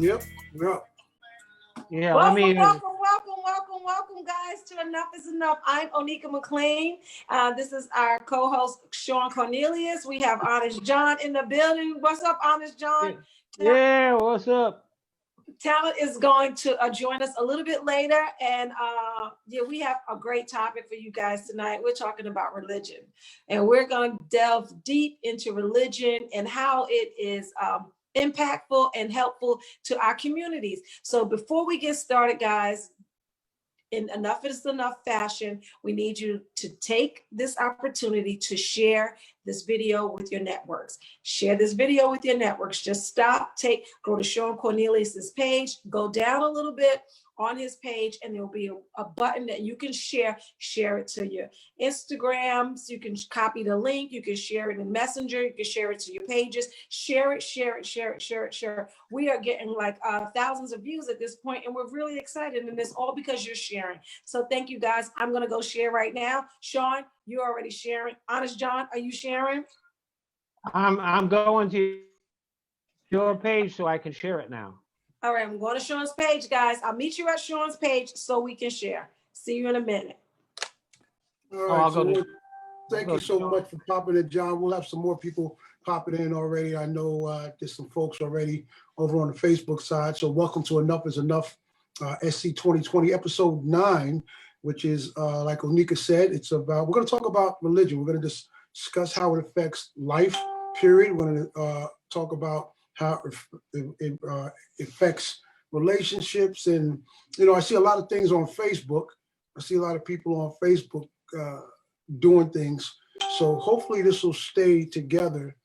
Yep. Yep. Yeah, welcome, welcome, guys, to Enough Is Enough. I'm Onika McClean. This is our co-host, Shawn Cornelius. We have Honest John in the building. What's up, Honest John? Yeah, what's up? Talent is going to join us a little bit later. And yeah, we have a great topic for you guys tonight. We're talking about religion. And we're going to delve deep into religion and how it is impactful and helpful to our communities. So before we get started, guys, in Enough Is Enough fashion, we need you to take this opportunity to share this video with your networks. Share this video with your networks. Just stop, go to Shawn Cornelius's page, go down a little bit on his page, and there'll be a button that you can share it to your Instagrams. You can copy the link. You can share it in Messenger. You can share it to your pages. Share it. We are getting like thousands of views at this point, and we're really excited. And it's all because you're sharing. So thank you, guys. I'm going to go share right now. Shawn, you're already sharing. Honest John, are you sharing? I'm going to your page so I can share it now. All right, I'm going to Shawn's page, guys. I'll meet you at Shawn's page so we can share. See you in a minute. All right, thank you so much for popping in, John. We'll have some more people popping in already. I know there's some folks already over on the Facebook side. So welcome to Enough Is Enough SC2020, episode 9, which is, like Onika said, we're going to talk about religion. We're going to discuss how it affects life, period. We're going to talk about how it affects relationships. And, you know, I see a lot of things on Facebook. I see a lot of people on Facebook doing things. So hopefully this will stay together.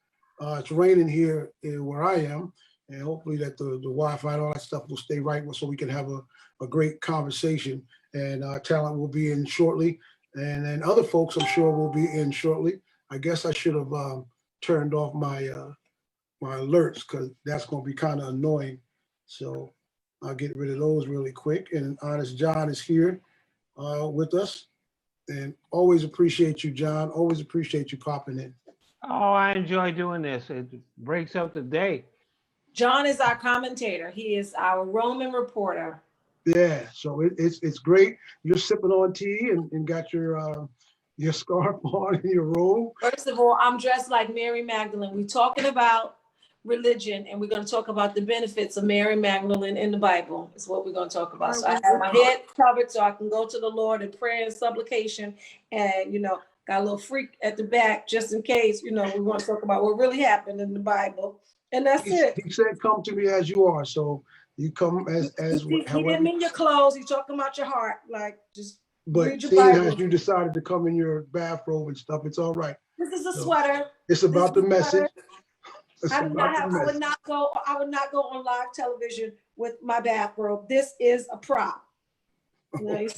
It's raining here where I am, and hopefully that the Wi-Fi and all that stuff will stay right so we can have a great conversation. And Talent will be in shortly. And then other folks, I'm sure, will be in shortly. I guess I should have turned off my alerts, because that's going to be kind of annoying. So I'll get rid of those really quick. And Honest John is here with us. And always appreciate you, John. Always appreciate you popping in. Oh, I enjoy doing this. It breaks up the day. John is our commentator. He is our Roman reporter. Yeah, so it's great. You're sipping on tea and got your scarf on and your robe. First of all, I'm dressed like Mary Magdalene. We're talking about religion, and we're going to talk about the benefits of Mary Magdalene in the Bible. Is what we're going to talk about. So I have my head covered so I can go to the Lord in prayer and supplication, and got a little freak at the back just in case we want to talk about what really happened in the Bible. And that's it. He said, "Come to me as you are." So you come as he didn't mean your clothes. He's talking about your heart, like just. But seeing as you decided to come in your bathrobe and stuff, it's all right. This is a sweater. It's about the message. I would not go on live television with my bathrobe. This is a prop. Okay.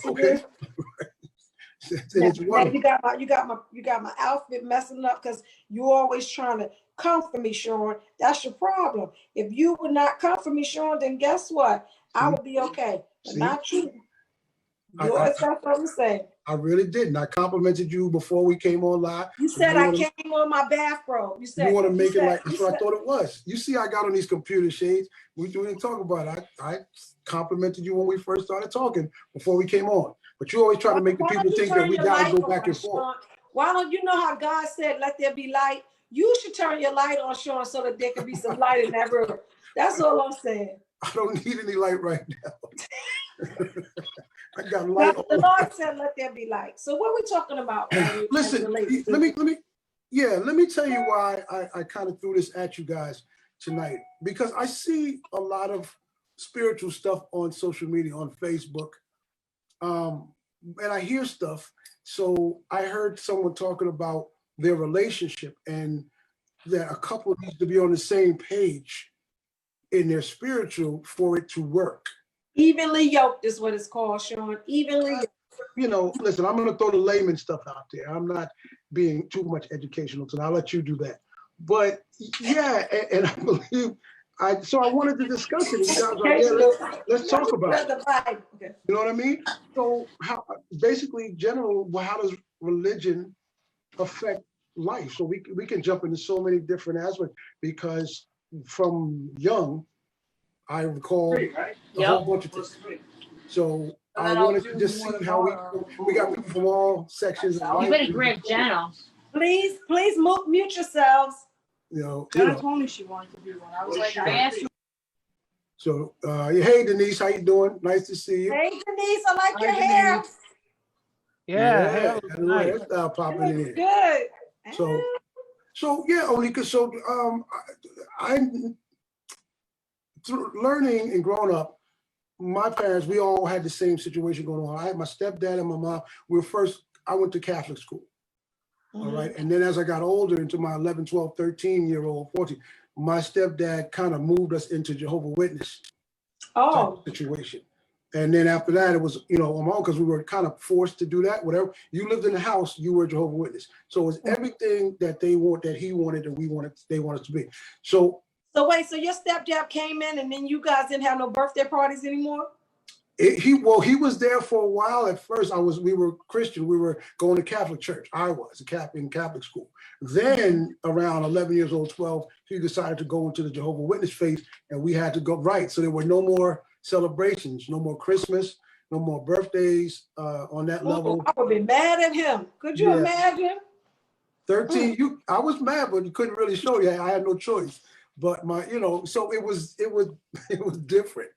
Now, you got my outfit messing up because you're always trying to come for me, Shawn. That's your problem. If you would not come for me, Shawn, then guess what? I would be okay. But not you. That's what I'm saying. I really didn't. I complimented you before we came on live. You said I came on my bathrobe. You said you want to make it like that's what I thought it was. You see, I got on these computer shades. We didn't talk about it. I complimented you when we first started talking before we came on. But you always try to make the people think that we gotta go back and forth. Why don't you know how God said, "Let there be light"? You should turn your light on, Shawn, so that there can be some light in that room. That's all I'm saying. I don't need any light right now. I got light on. The Lord said, "Let there be light." So what are we talking about? Listen, let me tell you why I kind of threw this at you guys tonight, because I see a lot of spiritual stuff on social media, on Facebook, and I hear stuff. So I heard someone talking about their relationship and that a couple needs to be on the same page in their spiritual for it to work. Evenly yoked is what it's called, Shawn. Evenly yoked. Listen, I'm going to throw the layman stuff out there. I'm not being too much educational tonight. I'll let you do that. But yeah, and I believe, so I wanted to discuss it. You guys are like, let's talk about it. You know what I mean? So how, basically, how does religion affect life? So we can jump into so many different aspects, because from young, I recall a whole bunch of things. So I wanted to just see how we got people from all sections of life. You better grab Jenna. Please mute yourselves. Jenna told me she wanted to be one. I was like, I asked you. So, hey Denise, how you doing? Nice to see you. Hey Denise, I like your hair. Yeah, Yeah, hell, nice. hairstyle popping in here. Good. So yeah, Onika. So I through learning and growing up, my parents, we all had the same situation going on. I had my stepdad and my mom. I went to Catholic school. All right. And then as I got older into my 11, 12, 13-year-old, 14, my stepdad kind of moved us into Jehovah's Witness type situation. And then after that, it was, on my own, because we were kind of forced to do that. Whatever you lived in the house, you were a Jehovah's Witness. So it was everything that he wanted, and they wanted to be. So wait, so your stepdad came in and then you guys didn't have no birthday parties anymore? He was there for a while. At first, we were Christian. We were going to Catholic church. I was in Catholic school. Then around 11 years old, 12, he decided to go into the Jehovah's Witness faith, and we had to go right. So there were no more celebrations, no more Christmas, no more birthdays on that level. I would be mad at him. Could you imagine? 13, I was mad, but you couldn't really show you. I had no choice. But so it was different.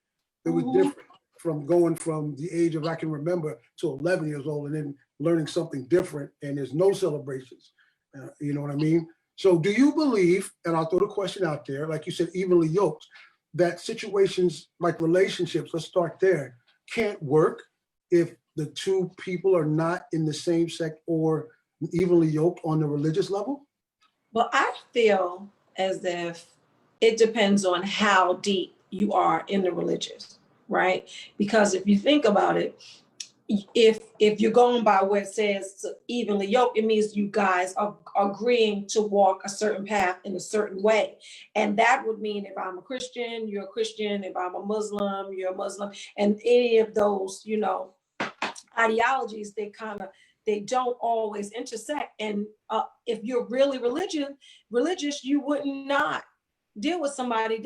It was different from going from the age of I can remember to 11 years old, and then learning something different, and there's no celebrations. You know what I mean? So do you believe, and I'll throw the question out there, like you said, evenly yoked, that situations like relationships, let's start there, can't work if the two people are not in the same sect or evenly yoked on the religious level? Well, I feel as if it depends on how deep you are in the religious, right? Because if you think about it, if you're going by what it says evenly yoked, it means you guys are agreeing to walk a certain path in a certain way. And that would mean if I'm a Christian, you're a Christian. If I'm a Muslim, you're a Muslim. And any of those, ideologies, they don't always intersect. And if you're really religious, you would not deal with somebody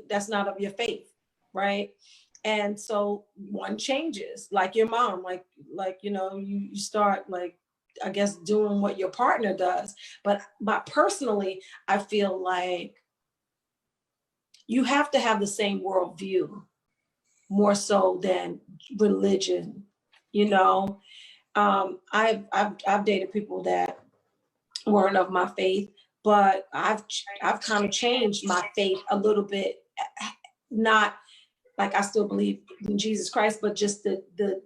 that's not of your faith, right? And so one changes, like your mom, you start I guess doing what your partner does. But personally, I feel like you have to have the same worldview more so than religion. I've dated people that weren't of my faith, but I've kind of changed my faith a little bit. Not like I still believe in Jesus Christ, but just the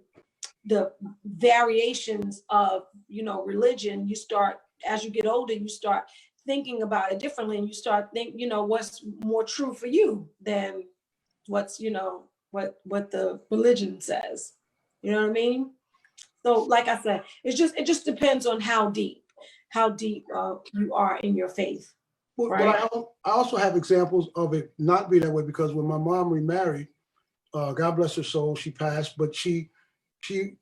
variations of religion. You start, as you get older, you start thinking about it differently, and you start thinking, what's more true for you than what's what the religion says. You know what I mean? So like I said, it just depends on how deep you are in your faith. Right? But I also have examples of it not being that way, because when my mom remarried, God bless her soul, she passed, but she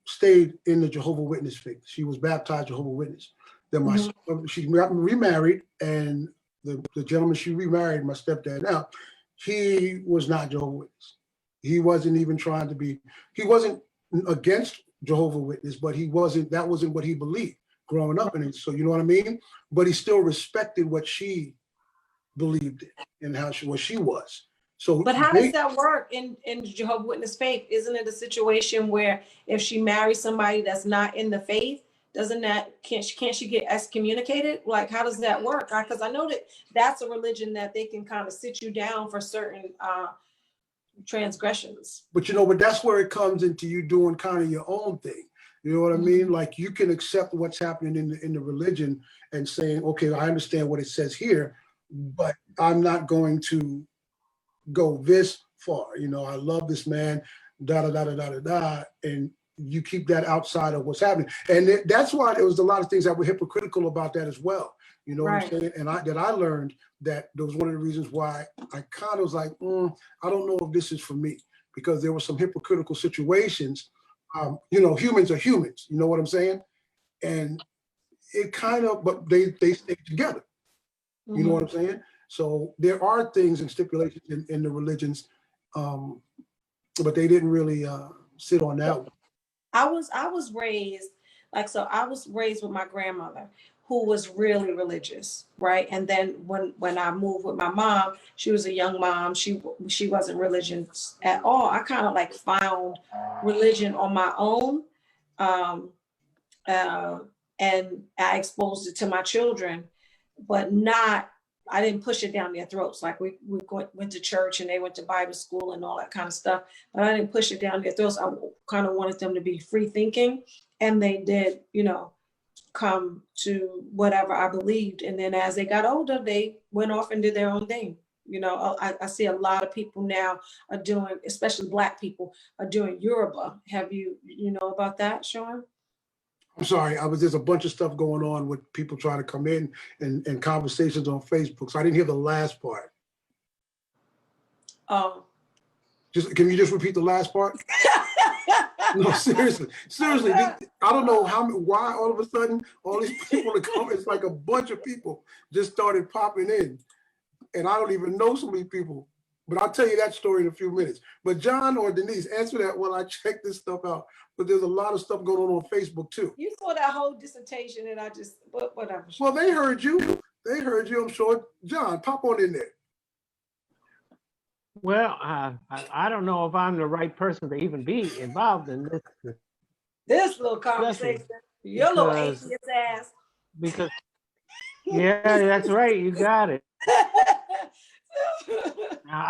stayed in the Jehovah's Witness faith. She was baptized Jehovah's Witness. Then she got remarried, and the gentleman she remarried, my stepdad now, he was not Jehovah's Witness. He wasn't even trying to be. He wasn't against Jehovah's Witness, but that wasn't what he believed growing up in it. So you know what I mean? But he still respected what she believed in and what she was. So, but how does that work in Jehovah's Witness faith? Isn't it a situation where if she marries somebody that's not in the faith, can't she get excommunicated? Like, how does that work? Because I know that's a religion that they can kind of sit you down for certain transgressions. But but that's where it comes into you doing kind of your own thing. You know what I mean? Like, you can accept what's happening in the religion and saying, okay, I understand what it says here, but I'm not going to go this far. I love this man, da da da da da da da, and you keep that outside of what's happening. And that's why there was a lot of things that were hypocritical about that as well. You know what I'm saying? And I learned that was one of the reasons why I kind of was like, I don't know if this is for me, because there were some hypocritical situations. Humans are humans. You know what I'm saying? And it kind of, but they stay together. You know what I'm saying? So there are things and stipulations in the religions but they didn't really sit on that one. I was raised I was raised with my grandmother, who was really religious, right? And then when I moved with my mom, she was a young mom. She wasn't religious at all. I kind of like found religion on my own, and I exposed it to my children, but not. I didn't push it down their throats. Like we went to church and they went to Bible school and all that kind of stuff, but I didn't push it down their throats. I kind of wanted them to be free thinking, and they did, come to whatever I believed. And then as they got older, they went off and did their own thing. I see a lot of people now are doing, especially Black people, are doing Yoruba. Have you know about that, Shawn? I'm sorry, there's a bunch of stuff going on with people trying to come in and conversations on Facebook. So I didn't hear the last part. Oh. Can you just repeat the last part? No, seriously. I don't know why all of a sudden all these people are coming. It's like a bunch of people just started popping in, and I don't even know so many people. But I'll tell you that story in a few minutes. But John or Denise, answer that while I check this stuff out. But there's a lot of stuff going on Facebook too. You saw that whole dissertation, and I just whatever. Well, they heard you. I'm sure. John, pop on in there. Well, I don't know if I'm the right person to even be involved in this little conversation. Your little atheist ass. Because, yeah, that's right. You got it. Now,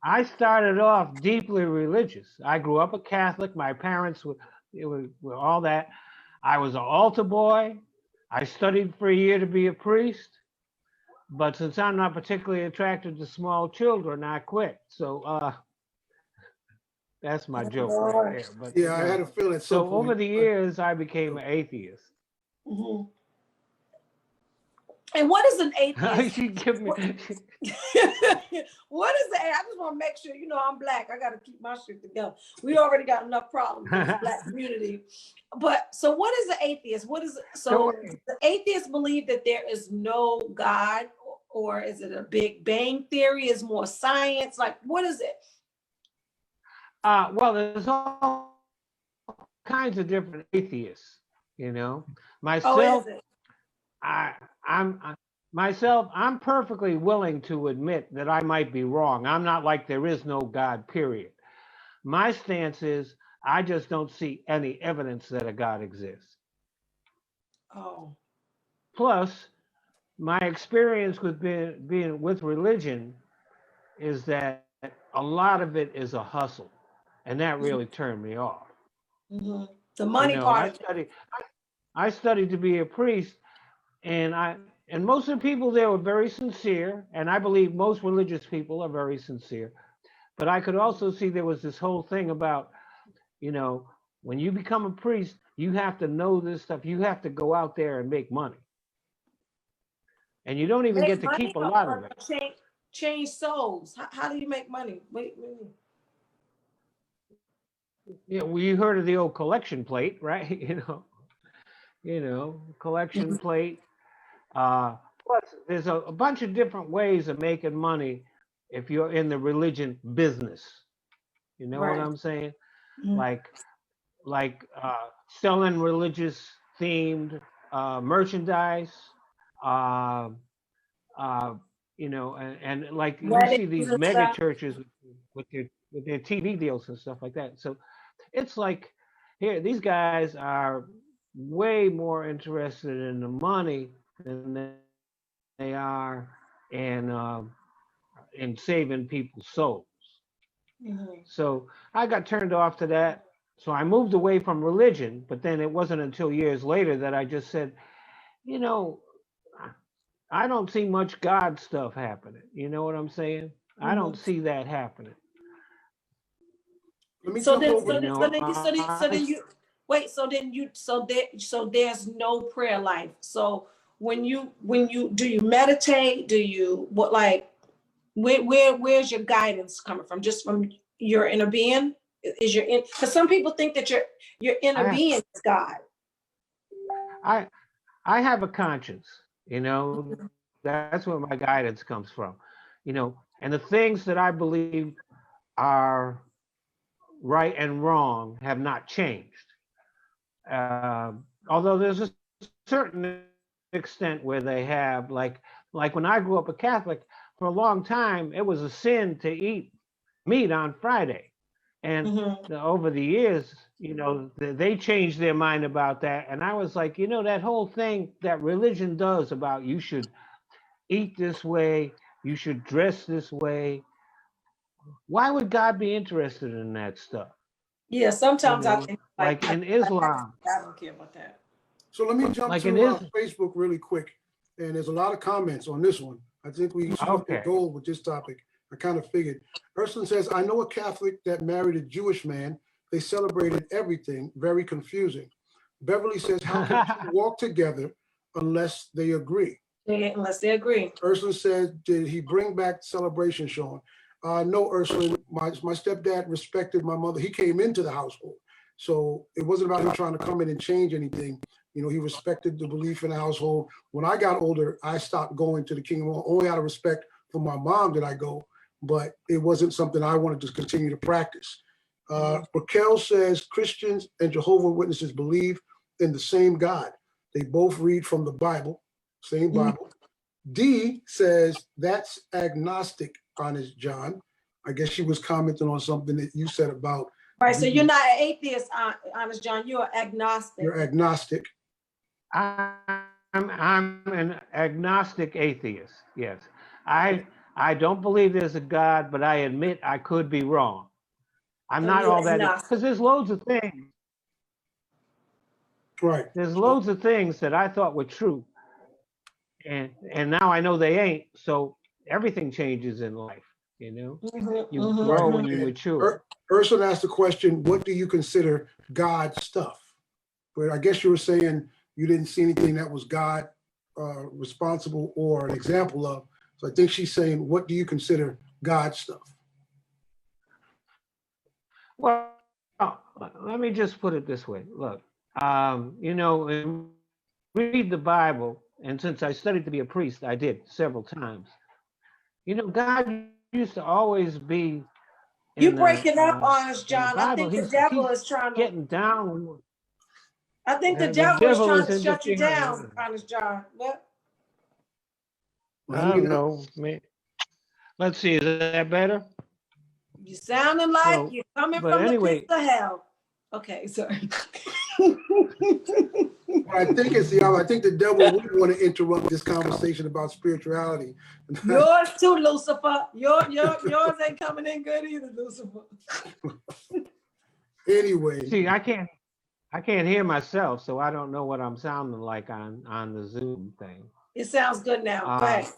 I started off deeply religious. I grew up a Catholic. My parents were all that. I was an altar boy. I studied for a year to be a priest. But since I'm not particularly attracted to small children, I quit. So that's my joke right there. But, yeah, I had a feeling. So over the years, I became an atheist. Mm-hmm. And what is an atheist? You give me. What is the? I just want to make sure I'm Black. I got to keep my shit together. We already got enough problems in the Black community. But so, what is the atheist? So the atheists believe that there is no God, or is it a Big Bang theory? Is more science? Like, what is it? Well, there's all kinds of different atheists. Myself. Oh, is it? I'm perfectly willing to admit that I might be wrong. I'm not like there is no God, period. My stance is I just don't see any evidence that a God exists. Oh. Plus, my experience with being with religion is that a lot of it is a hustle, and that really turned me off. Mm-hmm. The money part. I studied to be a priest. And most of the people there were very sincere, and I believe most religious people are very sincere. But I could also see there was this whole thing about, when you become a priest, you have to know this stuff. You have to go out there and make money. And you don't even get to keep a lot of it. Change souls. How do you make money? Wait. Yeah, well, you heard of the old collection plate, right? Collection plate. Plus, there's a bunch of different ways of making money if you're in the religion business. You know Right. what I'm saying? Mm-hmm. Like selling religious themed merchandise. And like you see these mega churches with their TV deals and stuff like that. So it's like here, these guys are way more interested in the money than they are in saving people's souls. Mm-hmm. So I got turned off to that. So I moved away from religion, but then it wasn't until years later that I just said, I don't see much God stuff happening. You know what I'm saying? Mm-hmm. I don't see that happening. So there's no prayer life. So when you do you meditate? Do you where's your guidance coming from? Just from your inner being? Is your in? Because some people think that your inner being is God. I have a conscience. That's where my guidance comes from. And the things that I believe are right and wrong have not changed. Although there's a certain extent where they have, like when I grew up a Catholic, for a long time, it was a sin to eat meat on Friday. And over the years, you know, they changed their mind about that. And I was like, you know, that whole thing that religion does about you should eat this way, you should dress this way. Why would God be interested in that stuff? Yeah, sometimes You know, I think like in Islam. I don't care about that. So let me jump Like to it is- Facebook really quick. And there's a lot of comments on this one. I think we struck the Okay. goal with this topic. I kind of figured. Ursula says, I know a Catholic that married a Jewish man. They celebrated everything. Very confusing. Beverly says, how can two walk together unless they agree? Yeah, unless they agree. Ursula says, did he bring back celebration, Shawn? No, Ursula, my stepdad respected my mother. He came into the household. So it wasn't about him trying to come in and change anything. You know, he respected the belief in the household. When I got older, I stopped going to the kingdom. Only out of respect for my mom did I go, but it wasn't something I wanted to continue to practice. Raquel says Christians and Jehovah's Witnesses believe in the same God. They both read from the Bible, same Bible. D says that's agnostic, Honest John. I guess she was commenting on something that you said about. Right, so you're not an atheist, Honest John, you're agnostic. You're agnostic. I'm an agnostic atheist. Yes, I don't believe there's a God, but I admit I could be wrong. I'm So not you're all that, agnostic. because there's loads of things. Right. There's loads of things that I thought were true, and now I know they ain't. So everything changes in life. You know, you grow when you mature. Ursula asked the question, what do you consider God stuff? But I guess you were saying you didn't see anything that was God responsible or an example of. So I think she's saying, what do you consider God stuff? Well, let me just put it this way. Look, you know, read the Bible, and since I studied to be a priest, I did several times. You know, God used to always be. You breaking up, Honest John. I think the devil is trying to getting down. I think the devil is trying to shut you down, Honest John. What? I don't know, man. Let's see, is that better? You sounding like you're coming from the pits of hell. Okay, sorry. I think it's I think the devil would want to interrupt this conversation about spirituality. Yours too, Lucifer. Yours ain't coming in good either, Lucifer. Anyway. See, I can't hear myself, so I don't know what I'm sounding like on the Zoom thing. It sounds good now. Right.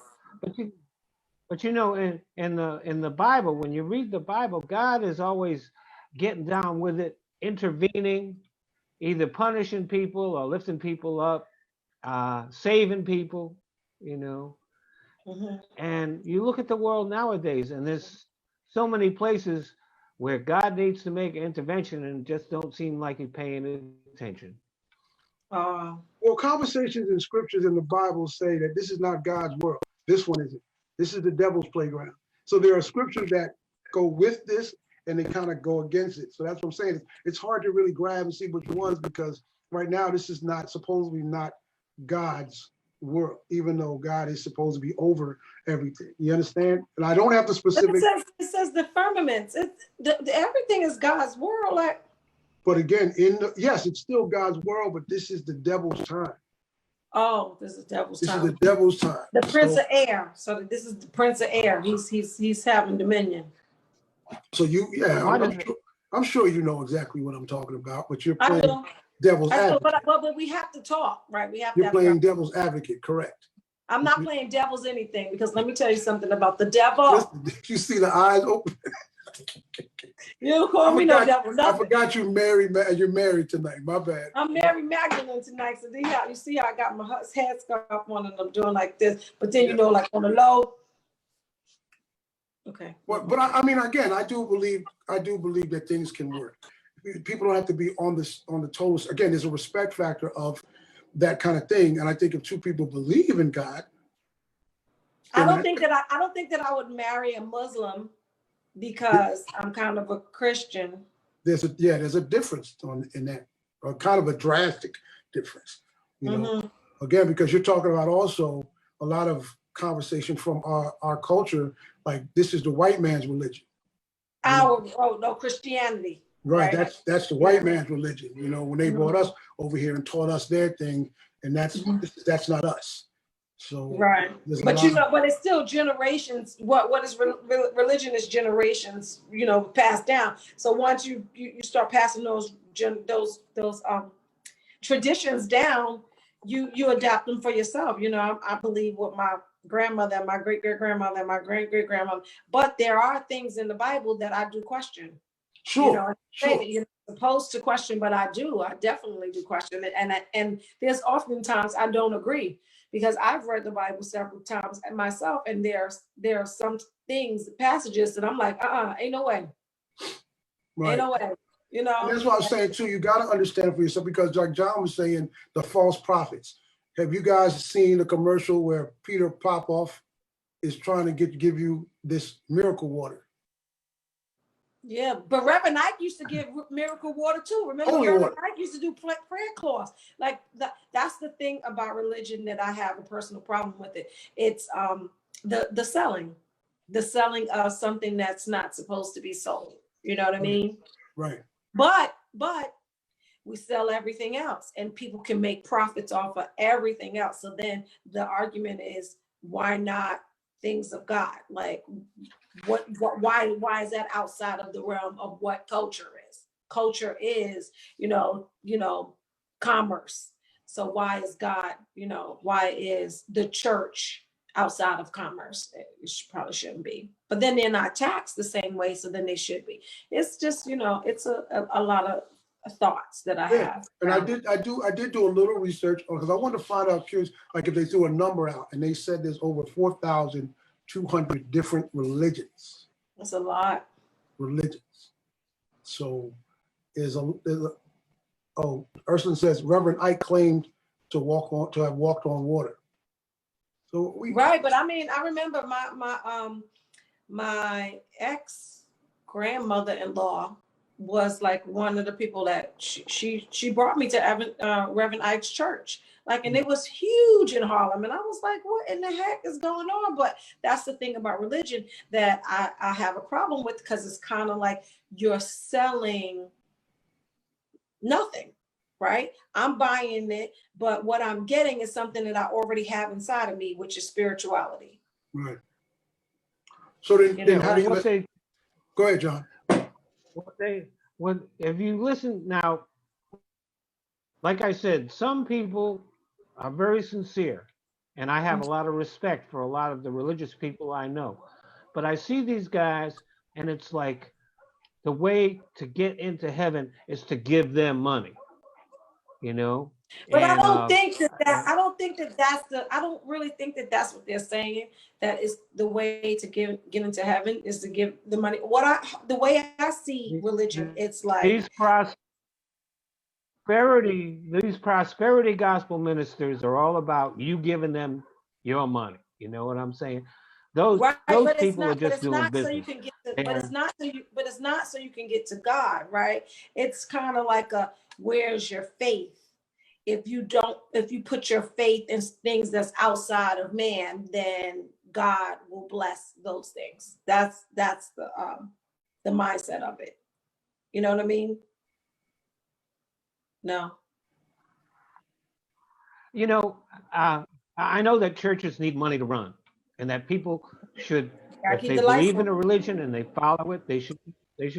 But you know, in the Bible, when you read the Bible, God is always getting down with it, intervening, either punishing people or lifting people up, saving people, you know. And you look at the world nowadays, and there's so many places where God needs to make an intervention and just don't seem like he's paying attention. Well, conversations in scriptures in the Bible say that this is not God's world. This one isn't. This is the devil's playground. So there are scriptures that go with this and they kind of go against it. So that's what I'm saying. It's hard to really grab and see which ones, because right now this is not supposedly not God's world, even though God is supposed to be over everything. You understand? And I don't have the specific. It says the firmaments. Everything is God's world. Like. But again, yes, it's still God's world, but this is the devil's time. Oh, this is the devil's time. This is the devil's time. The Prince of Air. So this is the Prince of Air. He's having dominion. So I'm sure you know exactly what I'm talking about, but you're playing devil's advocate. But we have to talk, right? We have. You're playing devil's advocate, correct? I'm not playing devil's anything, because let me tell you something about the devil. Listen, did you see the eyes open? You call me no devil. Nothing. I forgot you're married tonight. My bad. I'm Mary Magdalene tonight. So you see how I got my headscarf on and I'm doing like this, but then you know, like on the low. Okay. But I mean, again, I do believe that things can work. People don't have to be on the toes. Again, there's a respect factor of that kind of thing. And I think if two people believe in God, I don't think that I would marry a Muslim because I'm kind of a Christian. There's a difference in that, or kind of a drastic difference. You know, again, because you're talking about also a lot of conversation from our culture, like this is the white man's religion. Christianity. Right. That's the white man's religion. You know, when they brought us over here and taught us their thing, and that's not us. So right. But but it's still generations. What is religion is generations, you know, passed down. So once you start passing those traditions down, you adapt them for yourself. You know, I believe what my grandmother, my great-great-grandmother, my great-great-grandmother, but there are things in the Bible that I do question. Sure. You know, you're not supposed to question, but I definitely do question it. And there's oftentimes I don't agree, because I've read the Bible several times myself, and there are some passages that I'm like, ain't no way. Right. Ain't no way. You know, and that's what I'm saying too. You got to understand for yourself, because like John was saying, the false prophets. Have you guys seen the commercial where Peter Popoff is trying to give you this miracle water? Yeah, but Reverend Ike used to give miracle water too. Remember, Reverend Ike used to do prayer cloths. Like that's the thing about religion that I have a personal problem with it. It's the selling of something that's not supposed to be sold. You know what I mean? Right. But we sell everything else, and people can make profits off of everything else. So then the argument is, why not things of God? Like, why is that outside of the realm of what culture is? Culture is, you know, commerce. So why is God, why is the church outside of commerce? It probably shouldn't be. But then they're not taxed the same way, so then they should be. It's just, it's a lot of thoughts that I have. And I did do a little research because I wanted to find out, curious, like if they threw a number out and they said there's over 4,200 different religions. That's a lot. Religions. So Ursula says Reverend Ike claimed to have walked on water. So right, but I mean, I remember my ex grandmother-in-law was like one of the people that she brought me to Reverend Ike's church. Like, and it was huge in Harlem. And I was like, what in the heck is going on? But that's the thing about religion that I have a problem with, because it's kind of like you're selling nothing, right? I'm buying it, but what I'm getting is something that I already have inside of me, which is spirituality. Right. So then how do you go ahead, John? If you listen now, like I said, some people are very sincere, and I have a lot of respect for a lot of the religious people I know. But I see these guys, and it's like the way to get into heaven is to give them money, But I don't think I don't really think that that's what they're saying. That is the way to get into heaven, is to give the money. The way I see religion, it's like these prosperity gospel ministers are all about you giving them your money. You know what I'm saying? Those people are just doing business. But it's not so you can get to God, right? It's kind of like where's your faith? If you put your faith in things that's outside of man, then God will bless those things. That's the mindset of it. You know what I mean? No. I know that churches need money to run, and that people should, if they the believe in a religion and they follow it, they should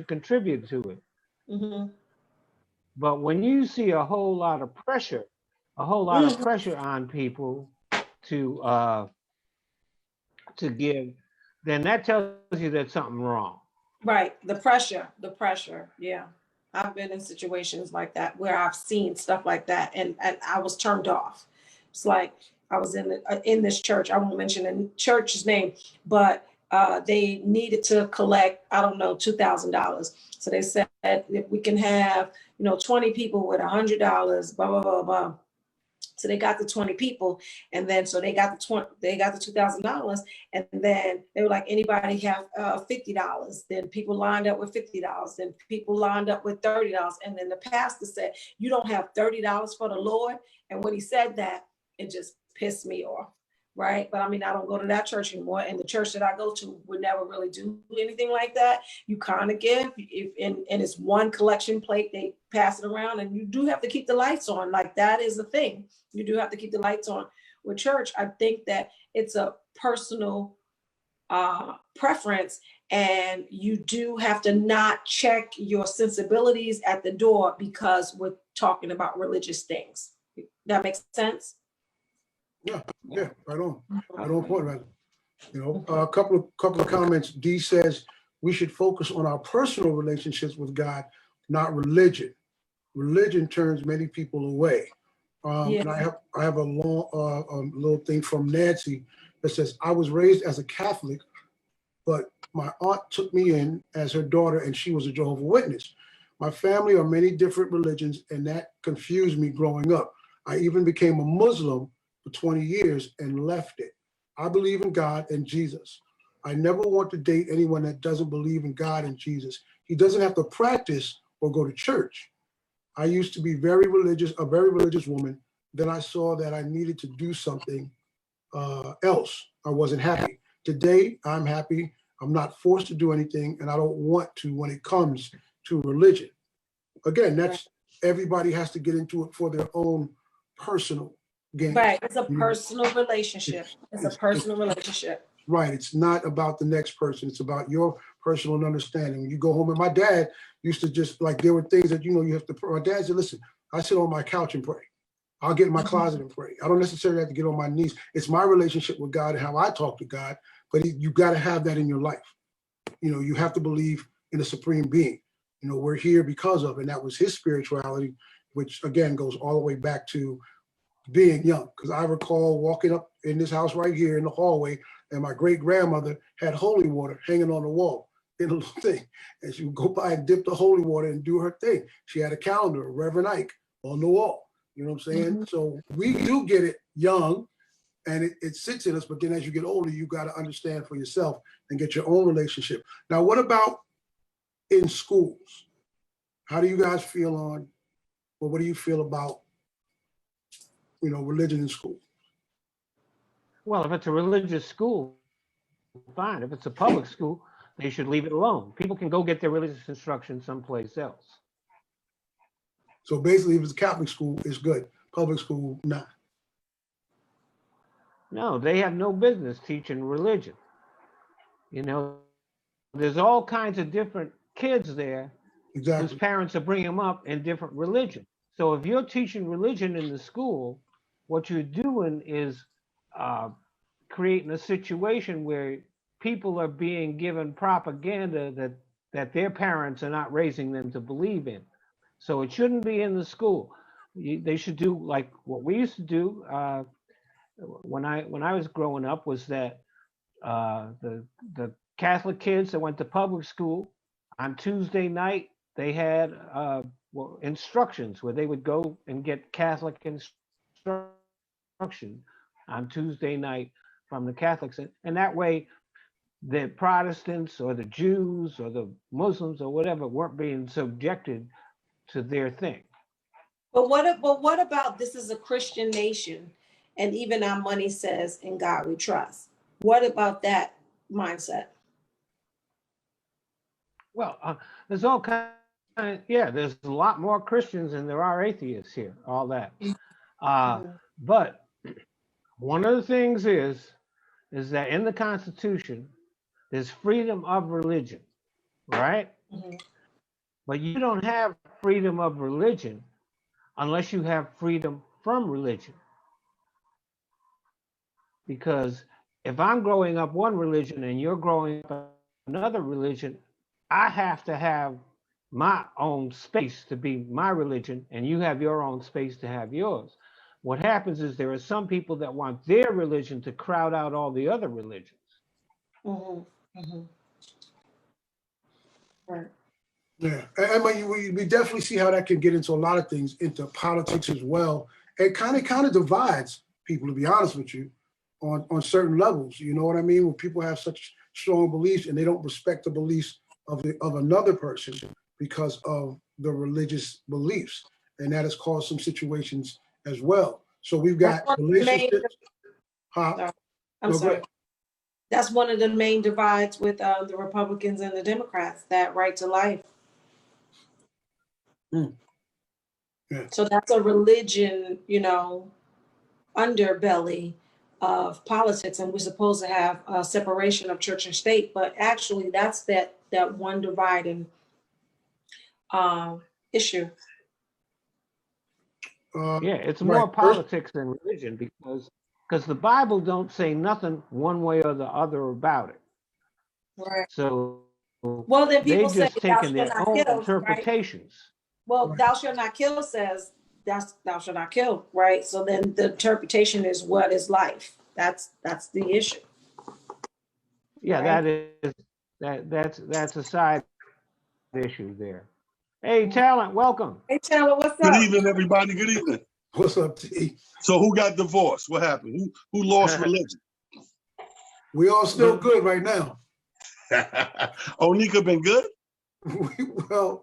contribute to it. Mm-hmm. But when you see a whole lot of pressure on people to give, then that tells you there's something wrong. Right. The pressure. Yeah. I've been in situations like that where I've seen stuff like that, and I was turned off. It's like I was in this church. I won't mention the church's name, but they needed to collect, I don't know, $2,000. So they said, if we can have, 20 people with $100, blah, blah, blah, blah. So they got the 20 people, and then so they got the $2,000, and then they were like, anybody have $50? Then people lined up with $50. Then people lined up with $30, and then the pastor said, "You don't have $30 for the Lord." And when he said that, it just pissed me off. Right. But I mean, I don't go to that church anymore. And the church that I go to would never really do anything like that. You kind of give, and it's one collection plate, they pass it around, and you do have to keep the lights on. Like, that is the thing. You do have to keep the lights on. With church, I think that it's a personal preference, and you do have to not check your sensibilities at the door because we're talking about religious things. That makes sense? Yeah, right on point, right? You know, a couple of comments. D says we should focus on our personal relationships with God, not religion. Religion turns many people away. And I have a long little thing from Nancy that says, I was raised as a Catholic, but my aunt took me in as her daughter, and she was a Jehovah's Witness. My family are many different religions, and that confused me growing up. I even became a Muslim for 20 years and left it. I believe in God and Jesus. I never want to date anyone that doesn't believe in God and Jesus. He doesn't have to practice or go to church. I used to be a very religious woman. Then I saw that I needed to do something else. I wasn't happy. Today, I'm happy. I'm not forced to do anything, and I don't want to when it comes to religion. Again, that's everybody has to get into it for their own personal gain. Right. It's a personal relationship. It's a personal relationship. Right. It's not about the next person. It's about your personal understanding. When you go home, and my dad used to just like, there were things that, you have to, my dad said, listen, I sit on my couch and pray. I'll get in my closet and pray. I don't necessarily have to get on my knees. It's my relationship with God and how I talk to God, but you got to have that in your life. You have to believe in a supreme being. We're here because of, and that was his spirituality, which again goes all the way back to being young. Because I recall walking up in this house right here in the hallway, and my great grandmother had holy water hanging on the wall in a little thing. And she would go by and dip the holy water and do her thing. She had a calendar, Reverend Ike, on the wall. You know what I'm saying? Mm-hmm. So we do get it young, and it sits in us. But then as you get older, you got to understand for yourself and get your own relationship. Now, what about in schools? How do you guys feel on, well, what do you feel about, religion in school? Well, if it's a religious school, fine. If it's a public school, they should leave it alone. People can go get their religious instruction someplace else. So basically, if it's a Catholic school, it's good. Public school, not. No, they have no business teaching religion. There's all kinds of different kids there whose parents are bringing them up in different religion. So if you're teaching religion in the school, what you're doing is creating a situation where people are being given propaganda that their parents are not raising them to believe in. So it shouldn't be in the school. They should do like what we used to do when I was growing up, was that the Catholic kids that went to public school, on Tuesday night, they had instructions where they would go and get Catholic instruction on Tuesday night from the Catholics. And that way, the Protestants or the Jews or the Muslims or whatever weren't being subjected to their thing. But what about, this is a Christian nation, and even our money says, in God we trust. What about that mindset? Well, there's all kinds. There's a lot more Christians than there are atheists here. All that, but one of the things is that in the Constitution, there's freedom of religion, right? Mm-hmm. But you don't have freedom of religion unless you have freedom from religion. Because if I'm growing up one religion and you're growing up another religion, I have to have my own space to be my religion, and you have your own space to have yours. What happens is there are some people that want their religion to crowd out all the other religions. Mm-hmm. Mm-hmm. Right. Yeah, and we definitely see how that can get into a lot of things, into politics as well, it kind of divides people, to be honest with you, on certain levels. You know what I mean? When people have such strong beliefs and they don't respect the beliefs of another person because of the religious beliefs, and that has caused some situations as well. So we've got relationships. I'm sorry. That's one of the main divides with the Republicans and the Democrats, that right to life. Yeah. So that's a religion, underbelly of politics, and we're supposed to have a separation of church and state, but actually that's that one dividing issue. Yeah, it's more politics than religion because the Bible don't say nothing one way or the other about it. Right. So well, then people they just say taken their own interpretations. Right? Well, thou shalt not kill says thou shalt not kill, right? So then the interpretation is what is life. That's the issue. Yeah, right? that's a side issue there. Hey, Talent, welcome. Hey, Talent, what's up? Good evening, everybody. Good evening. What's up, T? So who got divorced? What happened? Who lost religion? We all still good right now. Onika been good?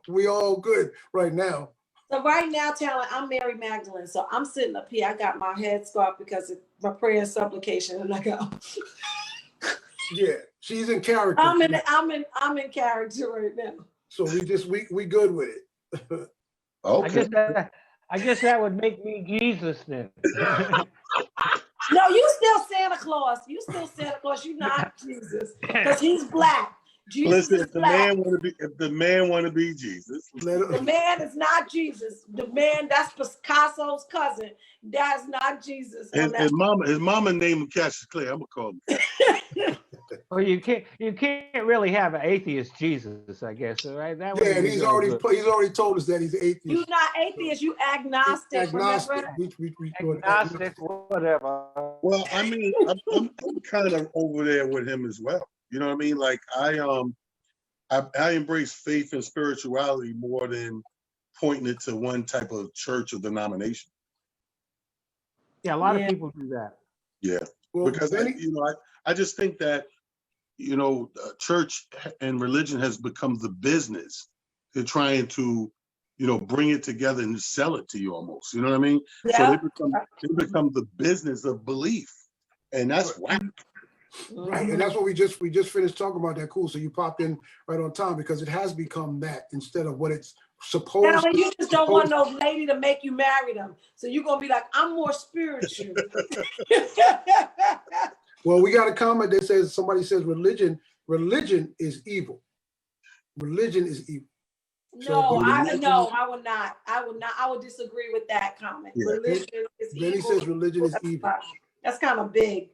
We all good right now. So right now, Talent, I'm Mary Magdalene. So I'm sitting up here. I got my head scarf because of my prayer and supplication, and I go. Yeah, she's in character. I'm in character right now. So we good with it. Okay. Oh. I guess that would make me Jesus then. No, you still Santa Claus. You still Santa Claus. You're not Jesus because he's black. Jesus Listen, is if the black. man want to be Jesus, The man is not Jesus. The man, that's Picasso's cousin. That's not Jesus. his mama named him Cassius Clay. I'm gonna call him. Well, you can't really have an atheist Jesus, I guess, right? That Yeah, and he's already told us that he's atheist. You're not atheist. You agnostic. Agnostic. Agnostic, whatever. Well, I mean, I'm kind of over there with him as well. You know what I mean? Like I embrace faith and spirituality more than pointing it to one type of church or denomination. Yeah, a lot of people do that. Yeah, well, because I just think that church and religion has become the business. They're trying to bring it together and sell it to you almost. You know what I mean? Yeah. So they become the business of belief, and that's whack. Right, and that's what we just finished talking about. That cool. So you popped in right on time because it has become that instead of what it's supposed. You just don't want no lady to make you marry them, so you're gonna be like, I'm more spiritual. Well, we got a comment that says somebody says religion is evil. Religion is evil. No, I would not. I would disagree with that comment. Yeah. Religion is evil. Then he says religion is evil. That's kind of big.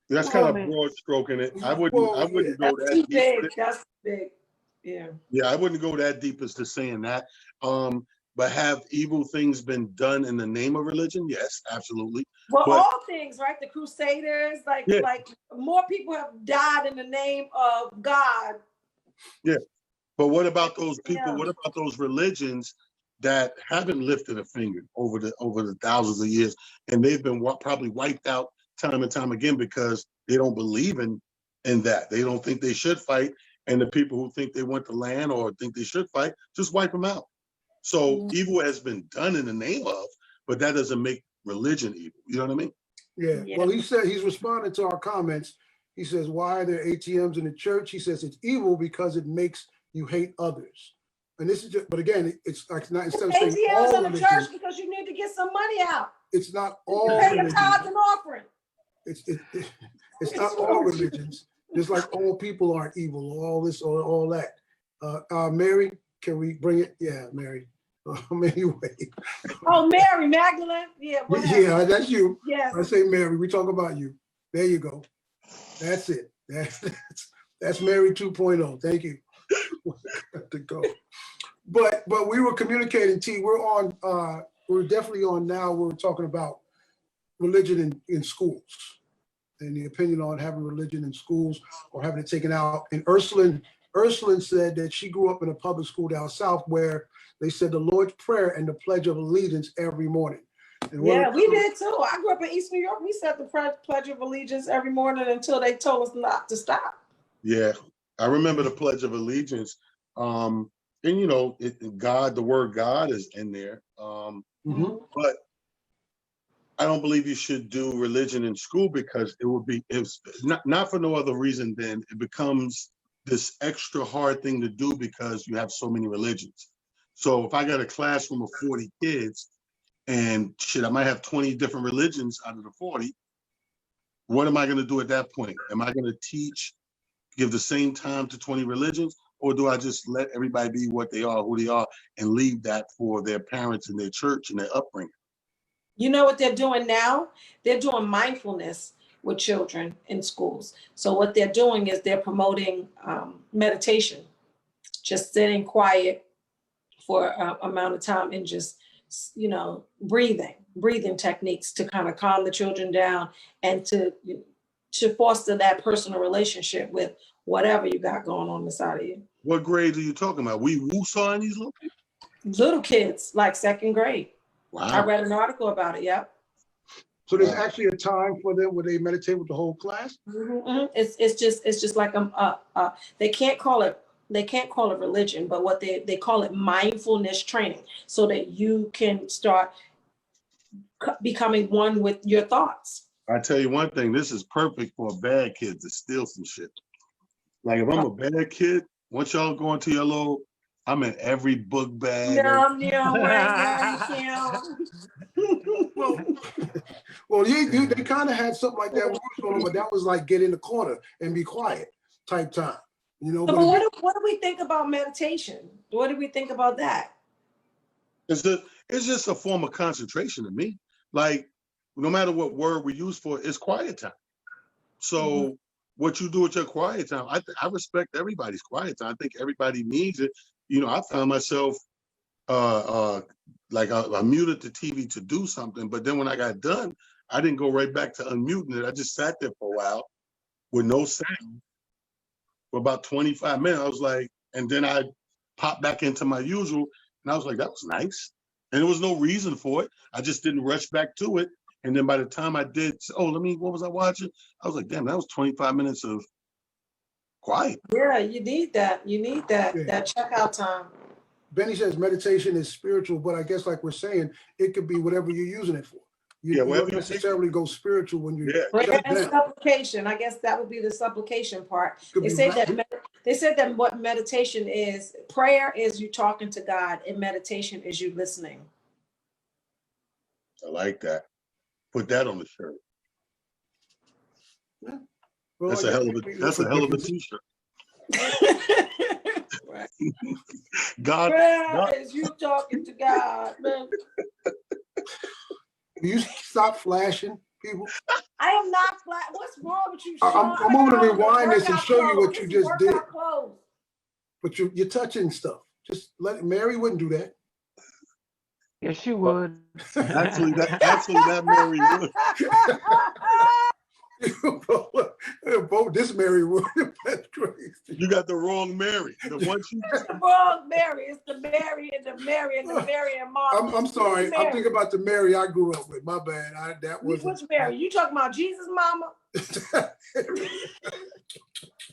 That's kind of broad stroking it. I wouldn't go that deep. That's big. Yeah. Yeah, I wouldn't go that deep as to saying that. But have evil things been done in the name of religion? Yes, absolutely. Well, all things, right? The Crusaders, like more people have died in the name of God. Yeah. But what about those people? Yeah. What about those religions that haven't lifted a finger over the thousands of years, and they've been probably wiped out time and time again because they don't believe in that. They don't think they should fight, and the people who think they want the land or think they should fight, just wipe them out. So evil has been done in the name of, but that doesn't make religion evil. You know what I mean? Yeah. Well, he said he's responding to our comments. He says, why are there ATMs in the church? He says it's evil because it makes you hate others. And this is just, but again, it's like not instead of saying ATMs in the church because you need to get some money out. It's not all pay your tithes and offering. It's not all religions. Just like all people aren't evil or all this or all that. Mary, can we bring it? Yeah, Mary. Anyway. Oh, Mary Magdalene. Yeah. Yeah, that's you. Yes. I say Mary. We talk about you. There you go. That's it. That's Mary 2.0. Thank you. To go. But we were communicating. T. We're definitely on now. We're talking about religion in schools and the opinion on having religion in schools or having it taken out. And Ursuline said that she grew up in a public school down south where they said the Lord's Prayer and the Pledge of Allegiance every morning. Yeah, we did too. I grew up in East New York. We said the Pledge of Allegiance every morning until they told us not to stop. Yeah, I remember the Pledge of Allegiance. And you know, God, the word God is in there. But I don't believe you should do religion in school because it's not for no other reason than it becomes this extra hard thing to do because you have so many religions. So if I got a classroom of 40 kids and shit, I might have 20 different religions out of the 40. What am I going to do at that point? Am I going to give the same time to 20 religions? Or do I just let everybody be what they are, who they are, and leave that for their parents and their church and their upbringing? You know what they're doing now? They're doing mindfulness with children in schools. So what they're doing is they're promoting meditation, just sitting quiet for an amount of time and just, you know, breathing techniques to kind of calm the children down and to foster that personal relationship with whatever you got going on inside of you. What grades are you talking about? We saw these little people? Little kids, like second grade. Wow. I read an article about it, yep. So there's actually a time for them where they meditate with the whole class? It's just like they can't call it religion, but what they call it mindfulness training, so that you can start becoming one with your thoughts. I tell you one thing, this is perfect for a bad kid to steal some shit. Like if I'm a bad kid, once y'all go into your little, I'm in every book bag. Well, they kind of had something like that when we was going on, but that was like get in the corner and be quiet type time. You know. But what do we think about meditation? What do we think about that? It's just a form of concentration to me. Like no matter what word we use for it, it's quiet time. So what you do with your quiet time, I respect everybody's quiet time. I think everybody needs it. You know, I found myself like I muted the TV to do something, but then when I got done, I didn't go right back to unmuting it. I just sat there for a while with no sound for about 25 minutes. I was like, and then I popped back into my usual, and I was like, that was nice. And there was no reason for it. I just didn't rush back to it. And then by the time I did, what was I watching? I was like, damn, that was 25 minutes of quiet. Yeah, you need that. You need that checkout time. Benny says meditation is spiritual, but I guess like we're saying, it could be whatever you're using it for. You don't necessarily go spiritual when you and supplication. I guess that would be the supplication part. They say that what meditation is, prayer is you talking to God, and meditation is you listening. I like that. Put that on the shirt. Yeah. Well, that's a hell of a t-shirt. Right. God is you talking to God, man. You stop flashing people. I am not flat. What's wrong with you, Shawn? I'm going to rewind this and show you what you just did. Clothes. But you're touching stuff. Just Mary wouldn't do that. Yes, she would. Actually, that Mary would. Both this Mary would. That's crazy. You got the wrong Mary. The one It's the wrong Mary. It's the Mary and the Mary and the Mary and Mom. I'm sorry. I'm thinking about the Mary I grew up with. My bad. Which Mary? You talking about Jesus' mama?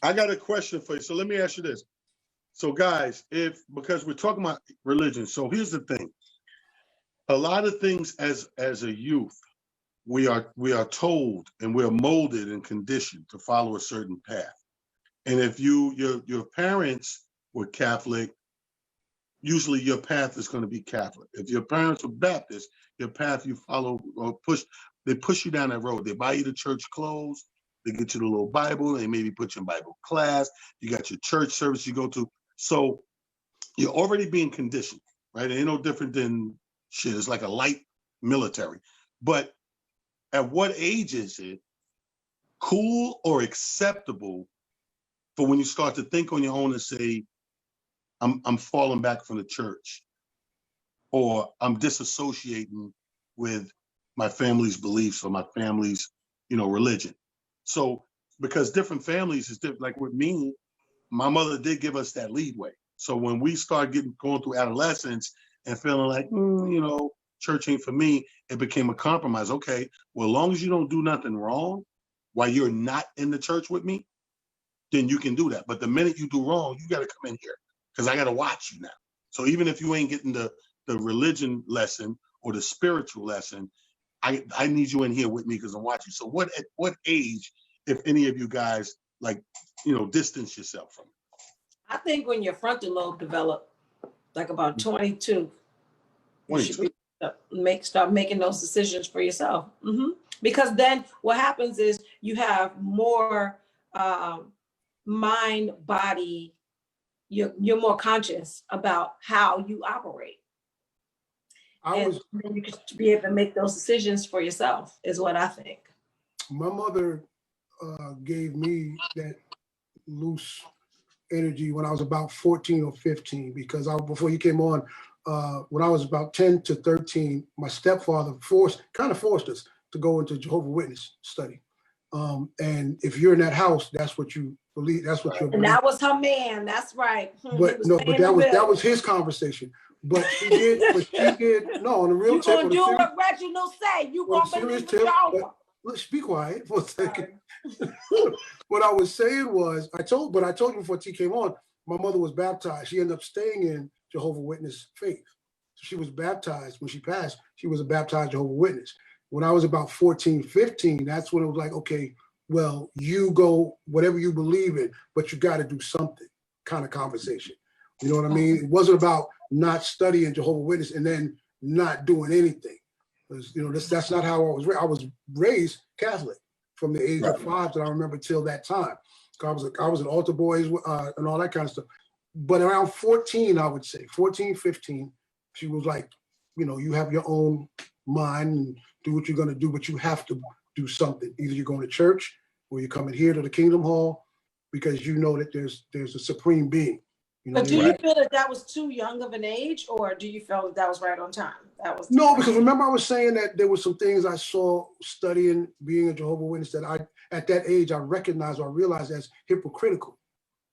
I got a question for you. So let me ask you this. So guys, because we're talking about religion, so here's the thing. A lot of things as a youth, we are told and we're molded and conditioned to follow a certain path. And if your parents were Catholic, usually your path is going to be Catholic. If your parents were Baptist, your path you follow or they push you down that road. They buy you the church clothes, they get you the little Bible, they maybe put you in Bible class, you got your church service you go to. So you're already being conditioned, right? It ain't no different than shit. It's like a light military. But at what age is it cool or acceptable for when you start to think on your own and say, I'm falling back from the church, or I'm disassociating with my family's beliefs or my family's, religion? So because different families is different. Like with me, my mother did give us that leeway. So when we start going through adolescence and feeling like, church ain't for me. It became a compromise. Okay, well, as long as you don't do nothing wrong while you're not in the church with me, then you can do that. But the minute you do wrong, you got to come in here because I got to watch you now. So even if you ain't getting the religion lesson or the spiritual lesson, I need you in here with me because I'm watching. So at what age, if any of you guys like, distance yourself from it? I think when your frontal lobe develop, like about 22, you should start making those decisions for yourself. Because then what happens is you have more mind, body, you're more conscious about how you operate. Then you can be able to make those decisions for yourself, is what I think. My mother gave me that loose energy when I was about 14 or 15, because before you came on, when I was about 10 to 13, my stepfather kind of forced us to go into Jehovah's Witness study. And if you're in that house, that's what you believe. That's what you're. And that was her man. That's right. But that was his conversation. But she did. No, on the real tip. You're gonna do what Reginald say. You gonna believe Jehovah. Let's be quiet for a second. What I was saying was, I told you before T came on, my mother was baptized. She ended up staying in Jehovah's Witness faith. So she was baptized when she passed. She was a baptized Jehovah's Witness. When I was about 14, 15, that's when it was like, okay, well, you go whatever you believe in, but you got to do something kind of conversation. You know what I mean? It wasn't about not studying Jehovah's Witness and then not doing anything. That's not how I was raised. I was raised Catholic from the age of 5 that I remember till that time. I was an altar boy and all that kind of stuff. But around 14, I would say, 14, 15, she was like, you have your own mind and do what you're going to do, but you have to do something. Either you're going to church or you're coming here to the Kingdom Hall because you know that there's a supreme being. But do you feel that was too young of an age, or do you feel that was right on time? No, because remember I was saying that there were some things I saw studying, being a Jehovah's Witness, that at that age I recognized or I realized as hypocritical.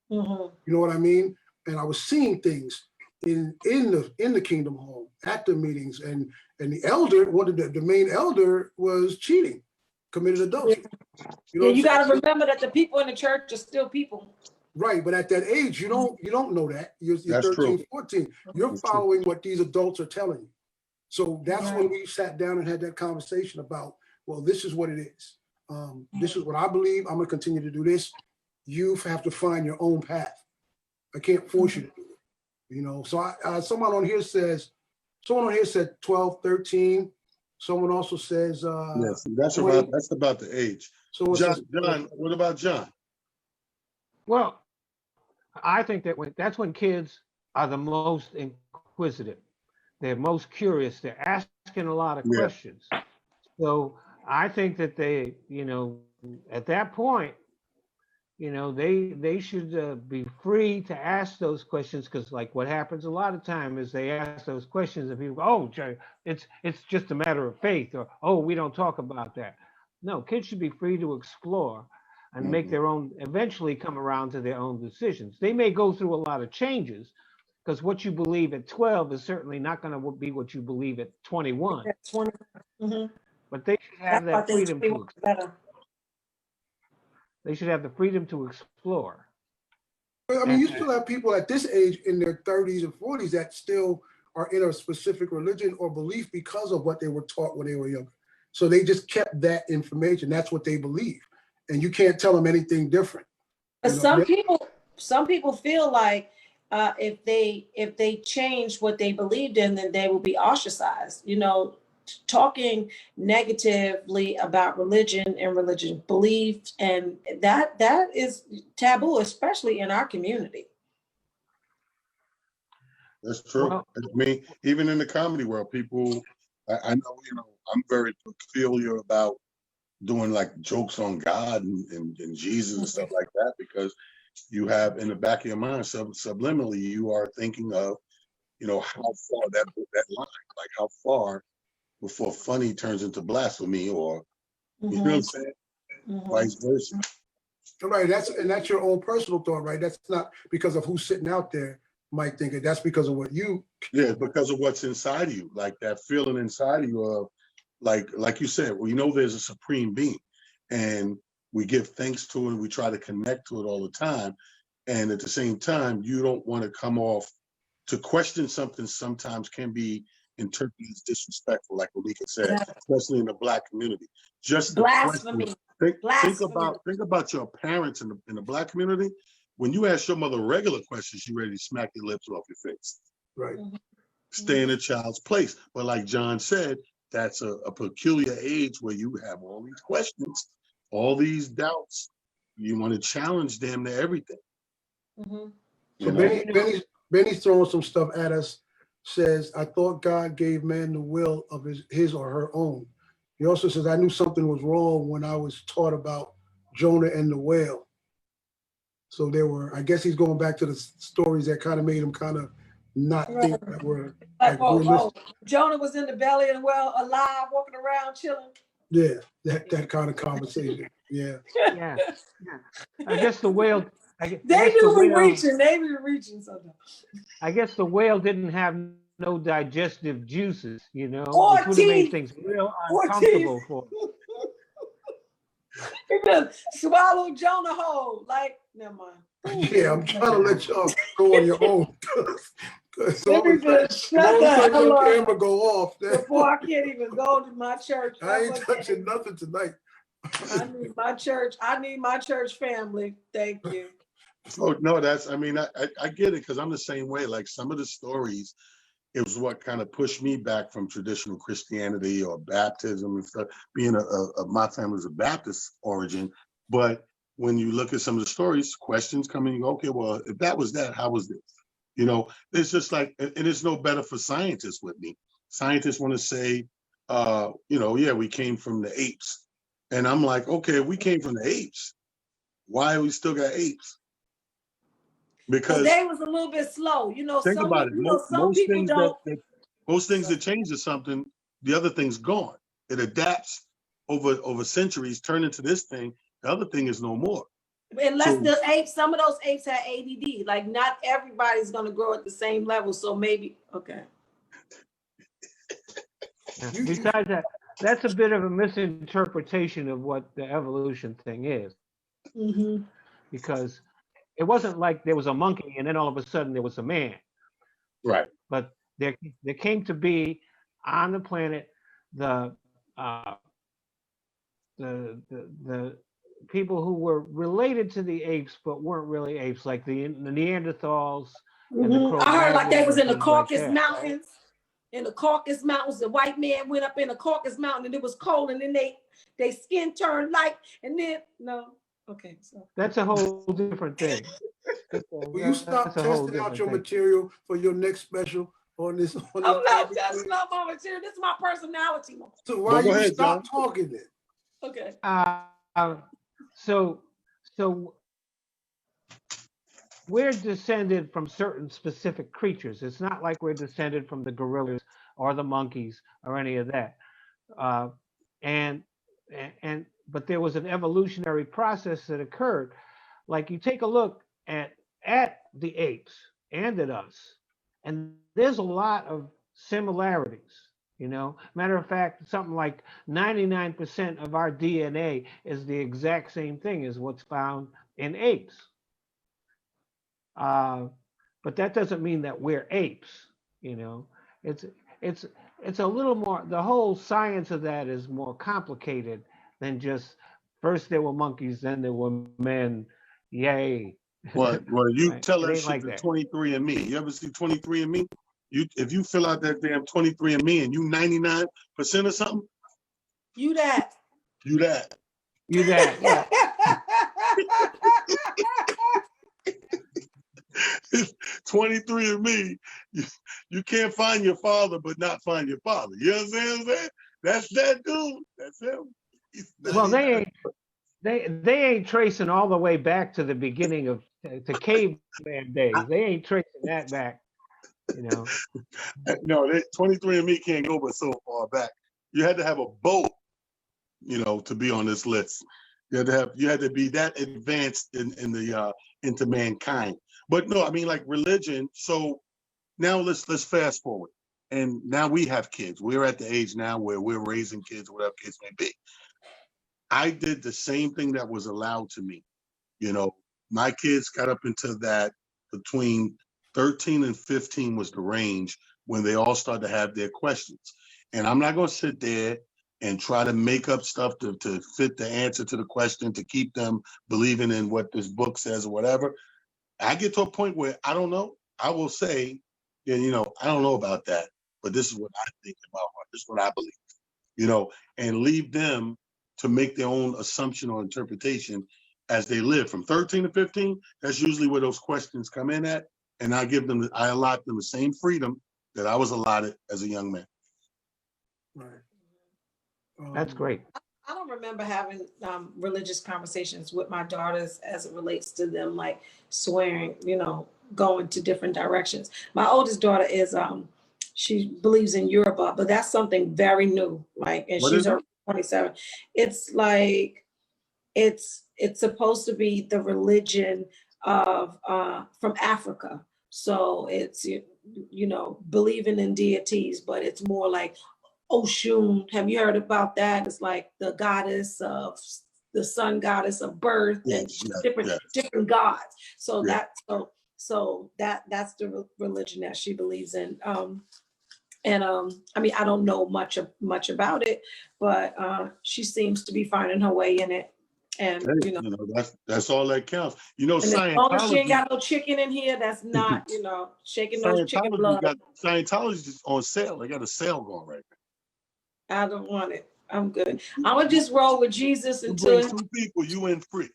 You know what I mean? And I was seeing things in the Kingdom Hall at the meetings, and the elder, the main elder, was cheating, committed adultery. You got to remember that the people in the church are still people. Right, but at that age, you don't know that. You're 13, true. 14. You're following what these adults are telling you. So that's when we sat down and had that conversation about, well, this is what it is. This is what I believe. I'm going to continue to do this. You have to find your own path. I can't force you to do it. So someone on here said 12, 13. Someone also says yes, that's about the age. So John, what about John? Well, I think that's when kids are the most inquisitive. They're most curious. They're asking a lot of questions. So I think that they, at that point, they should be free to ask those questions, because like what happens a lot of time is they ask those questions and people go, oh, Jerry, it's just a matter of faith, or, oh, we don't talk about that. No, kids should be free to explore and make their own, eventually come around to their own decisions. They may go through a lot of changes, because what you believe at 12 is certainly not going to be what you believe at 21. But they should have that freedom to explore. They should have the freedom to explore. I mean, you still have people at this age in their 30s and 40s that still are in a specific religion or belief because of what they were taught when they were younger. So they just kept that information. That's what they believe. And you can't tell them anything different. But some people feel like if they change what they believed in, then they will be ostracized. Talking negatively about religion and religious beliefs, and that is taboo, especially in our community. That's true. I mean, even in the comedy world, people, I know, I'm very peculiar about doing like jokes on God and Jesus and stuff like that, because you have in the back of your mind, subliminally, you are thinking of, how far that line, like how far before funny turns into blasphemy, or you know what I'm saying? Vice versa. Right. That's your own personal thought, right? That's not because of who's sitting out there. might think that that's because of what you. Yeah, because of what's inside of you, like that feeling inside of you of, like you said, we know there's a supreme being, and we give thanks to it. We try to connect to it all the time, and at the same time, you don't want to come off to question something. Sometimes can be interpreted as disrespectful, like Onika said, Yeah. especially in the Black community. Just the Blasphemy. question. Think Blasphemy. about your parents in the Black community. When you ask your mother regular questions, she ready to smack your lips off your face. Right. Stay in a child's place. But like John said, that's a peculiar age where you have all these questions, all these doubts. You want to challenge them to everything. Mhm. So Benny's throwing some stuff at us. Says, I thought God gave man the will of his or her own. He also says, I knew something was wrong when I was taught about Jonah and the whale. So there were, I guess he's going back to the stories that kind of made him kind of not think that we're Like, like realistic. Jonah was in the belly of the whale, alive, walking around, chilling. Yeah, that kind of conversation. Yeah. Yeah. I guess the whale. They do be reaching. They be reaching something. I guess the whale didn't have no digestive juices, you know, Or which would have made teeth. things real Or uncomfortable for him. He just swallowed Jonah whole. Like, never mind. Yeah, I'm trying to let y'all go on your own. Let me just shut the hell your up camera go off. before I can't even go to my church. I ain't touching nothing tonight. I need my church. I need my church family. Thank you. Oh no, that's. I mean, I get it because I'm the same way. Like some of the stories, it was what kind of pushed me back from traditional Christianity or baptism and stuff. Being my family's a Baptist origin, but when you look at some of the stories, questions come in. You go, okay, well, if that was that, how was this? You know, it's just like, and it's no better for scientists with me. Scientists want to say, you know, yeah, we came from the apes, and I'm like, okay, we came from the apes. Why we still got apes? Because they was a little bit slow, you know. Think about it. Some people things don't. Most things that change to something, the other thing's gone. It adapts over centuries, turn into this thing. The other thing is no more. Unless the apes, some of those apes had ADD. Like not everybody's gonna grow at the same level. So maybe okay. Besides that, that's a bit of a misinterpretation of what the evolution thing is. Mm-hmm. Because it wasn't like there was a monkey and then all of a sudden there was a man. Right. But there came to be on the planet the people who were related to the apes but weren't really apes, like the Neanderthals. Mm-hmm. And the I heard like they was in the Caucasus like Mountains. In the Caucasus Mountains, the white man went up in the Caucasus Mountain and it was cold, and then they skin turned light, and then no. Okay, so that's a whole different thing. Will you stop testing out your material for your next special on this? I'm not testing out my material. This is my personality. So why you stop talking then? Okay. So we're descended from certain specific creatures. It's not like we're descended from the gorillas or the monkeys or any of that. But there was an evolutionary process that occurred. Like you take a look at the apes and at us, and there's a lot of similarities, you know. Matter of fact, something like 99% of our DNA is the exact same thing as what's found in apes. But that doesn't mean that we're apes, you know. It's a little more, the whole science of that is more complicated than just first there were monkeys, then there were men. Yay. Well, you Right. tell us Like shit that. to 23andMe. You ever see 23andMe? If you fill out that damn 23andMe and you 99% or something, you that. You that. Yeah. 23andMe, you can't find your father, but not find your father. You know what I'm saying? That's that dude. That's him. Well, they ain't tracing all the way back to the beginning of to caveman days. They ain't tracing that back, you know. No, 23andMe can't go but so far back. You had to have a boat, you know, to be on this list. You had to be that advanced into mankind. But no, I mean like religion. So now let's fast forward. And now we have kids. We're at the age now where we're raising kids, whatever kids may be. I did the same thing that was allowed to me. You know, my kids got up into that between 13 and 15 was the range when they all started to have their questions. And I'm not going to sit there and try to make up stuff to fit the answer to the question, to keep them believing in what this book says or whatever. I get to a point where I don't know. I will say, yeah, you know, I don't know about that, but this is what I think about heart. This is what I believe, you know, and leave them to make their own assumption or interpretation as they live. From 13 to 15, that's usually where those questions come in at. And I allot them the same freedom that I was allotted as a young man. Right. That's great. I don't remember having religious conversations with my daughters as it relates to them like swearing, you know, going to different directions. My oldest daughter is she believes in Yoruba, but that's something very new. Like, and What she's is it? 27. It's like it's supposed to be the religion of from Africa. So it's you know, believing in deities, but it's more like Oshun. Have you heard about that? It's like the goddess of the sun goddess of birth and different gods. So that's the religion that she believes in. I mean, I don't know much about it, but she seems to be finding her way in it. And hey, you know, that's all that counts. You know, and as long as she ain't Scientology. got no chicken in here, that's not, you know, shaking those chicken blood. Scientology is on sale. They got a sale going right now. I don't want it. I'm good. I'm gonna just roll with Jesus You until bring 2 people, you in free.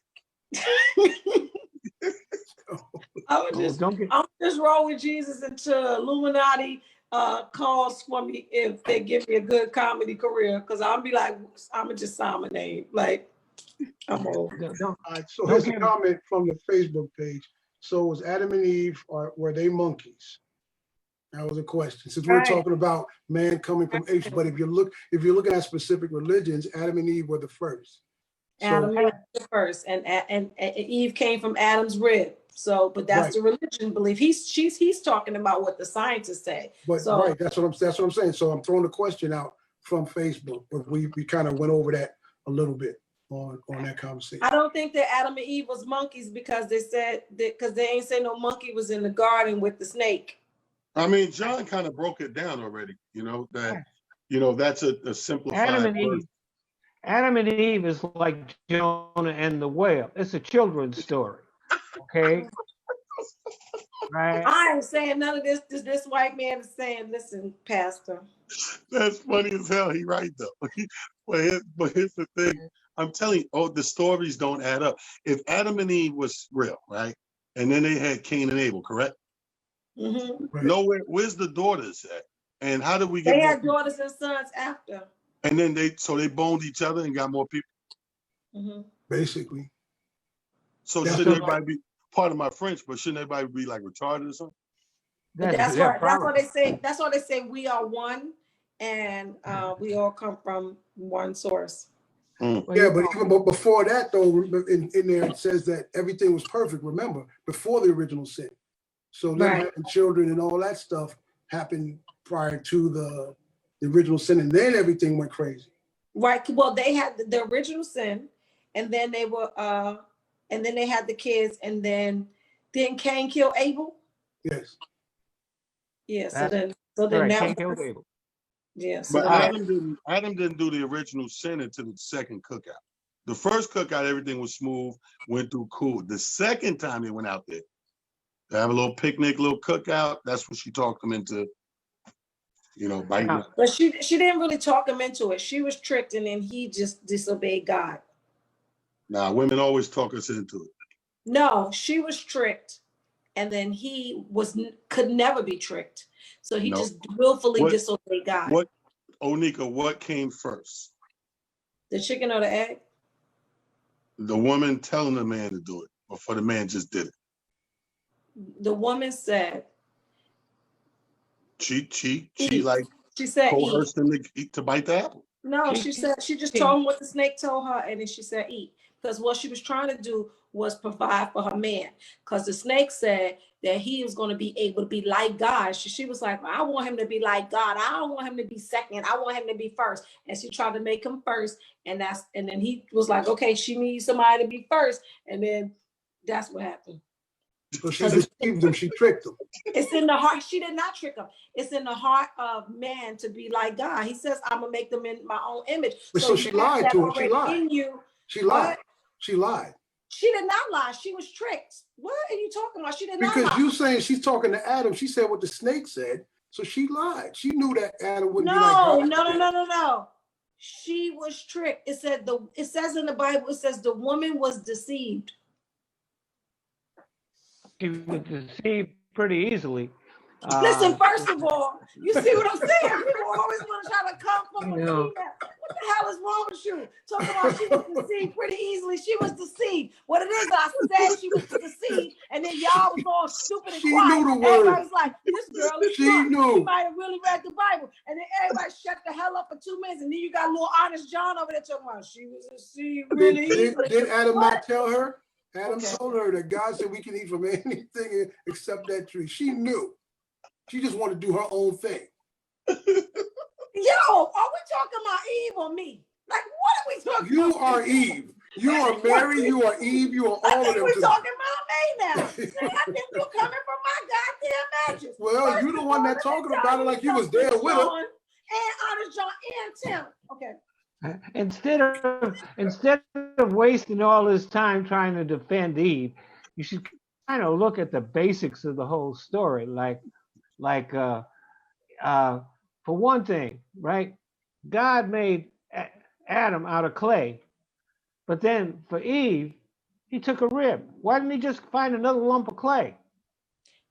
I'm just roll with Jesus until Illuminati calls for me if they give me a good comedy career, because I'll be like, I'm gonna just sign my name. Like, I'm old. All right, so here's a comment from the Facebook page. So was Adam and Eve, or were they monkeys? That was a question. Since we're talking about man coming from apes, but if you're looking at specific religions, Adam and Eve were the first. Adam was the first, and Eve came from Adam's rib. So, but that's the religion belief. He's talking about what the scientists say. But that's what I'm saying. So I'm throwing the question out from Facebook, but we kind of went over that a little bit on that conversation. I don't think that Adam and Eve was monkeys because they said that, because they ain't say no monkey was in the garden with the snake. I mean, John kind of broke it down already. You know that, you know, that's a simplified Adam and Eve is like Jonah and the whale. It's a children's story. Okay. Right. I ain't saying none of this. This white man is saying, listen, Pastor. That's funny as hell. He right though. But here's the thing. I'm telling you, the stories don't add up. If Adam and Eve was real, right? And then they had Cain and Abel, correct? Mm-hmm. Right. Nowhere. Where's the daughters at? And how did we get? They had daughters and sons after. And then they boned each other and got more people. Mm-hmm. Basically. So shouldn't everybody be, part of my French, but shouldn't everybody be like retarded or something? That's what they say. That's why they say we are one, and we all come from one source. Yeah, but even before that, though, in there it says that everything was perfect. Remember, before the original sin. So them having children and all that stuff happened prior to the original sin, and then everything went crazy. Right. Well, they had the original sin, and then they were, and then they had the kids, and then didn't Cain kill Abel? Yes. Yeah. So then now. Cain killed Abel. Yeah. So but Adam didn't do the original sin until the second cookout. The first cookout, everything was smooth, went through cool. The second time they went out there to have a little picnic, little cookout, that's when she talked them into, you know, biting. But she didn't really talk him into it. She was tricked, and then he just disobeyed God. Nah, women always talk us into it. No, she was tricked, and then he could never be tricked. So he just willfully disobeyed God. Onika, what came first? The chicken or the egg? The woman telling the man to do it, or for the man just did it? The woman said. She like she said coerced him to bite the apple. No, she said she just told him what the snake told her, and then she said eat. Because what she was trying to do was provide for her man. Because the snake said that he was going to be able to be like God. She was like, I want him to be like God. I don't want him to be second. I want him to be first. And she tried to make him first. And then he was like, okay, she needs somebody to be first. And then that's what happened. So she deceived him. She tricked him. It's in the heart. She did not trick him. It's in the heart of man to be like God. He says, I'm going to make them in my own image. So she lied to him. She lied. In you. She lied. She lied. She did not lie. She was tricked. What are you talking about? She did not lie. Because you saying she's talking to Adam. She said what the snake said. So she lied. She knew that Adam wouldn't be like God. No. She was tricked. It says in the Bible, it says the woman was deceived. She was deceived pretty easily. Listen, first of all, you see what I'm saying? People always want to try to come from a female. What the hell is wrong with you? Talking about she was deceived pretty easily. She was deceived. What it is, I said she was deceived, and then y'all was all stupid and quiet. Knew the word. Everybody was like, this girl is She knew. She might have really read the Bible. And then everybody shut the hell up for 2 minutes, and then you got little honest John over there talking about she was deceived really easily. Did Adam not tell her? Adam told her that God said we can eat from anything except that tree. She knew. She just wanted to do her own thing. Yo, are we talking about Eve or me? Like, what are we talking about? You are Eve. You are Mary. You are Eve. You are all of them. We're talking about me now. I think you're coming from my goddamn matches. Well, you the one that talking about it like you was there with her. And Honest John and Tim. Okay. Instead of wasting all this time trying to defend Eve, you should kind of look at the basics of the whole story. For one thing, right? God made Adam out of clay, but then for Eve, he took a rib. Why didn't he just find another lump of clay?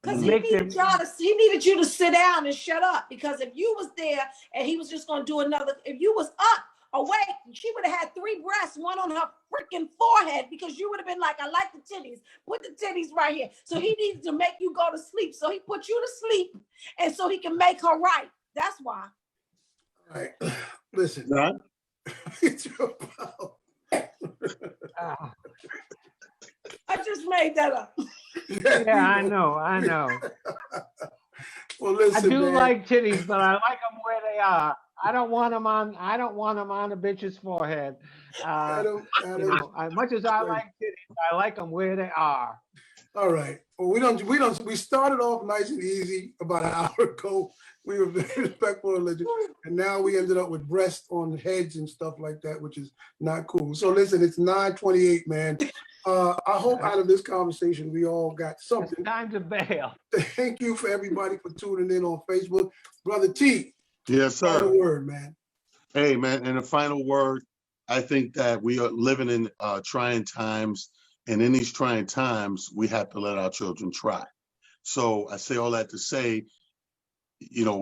Because he needed you to sit down and shut up. Because if you was there and he was just going to do another, if you was up, awake, she would have had 3 breasts, one on her freaking forehead, because you would have been like, I like the titties. Put the titties right here. So he needs to make you go to sleep. So he put you to sleep, and so he can make her right. That's why. All right. Listen. It's your fault. I just made that up. Yeah, I know. Well, listen, I do man. like titties, but I like them where they are. I don't want them on a bitch's forehead. Adam, as much as I like titties, I like them where they are. All right. Well, we started off nice and easy about an hour ago. We were very respectful of religion, and now we ended up with breasts on heads and stuff like that, which is not cool. So listen, it's 9:28, man. I hope out of this conversation we all got something. It's time to bail. Thank you for everybody for tuning in on Facebook. Brother T. Yes, sir. Final word, man. Hey, man, and the final word, I think that we are living in trying times, and in these trying times, we have to let our children try. So I say all that to say,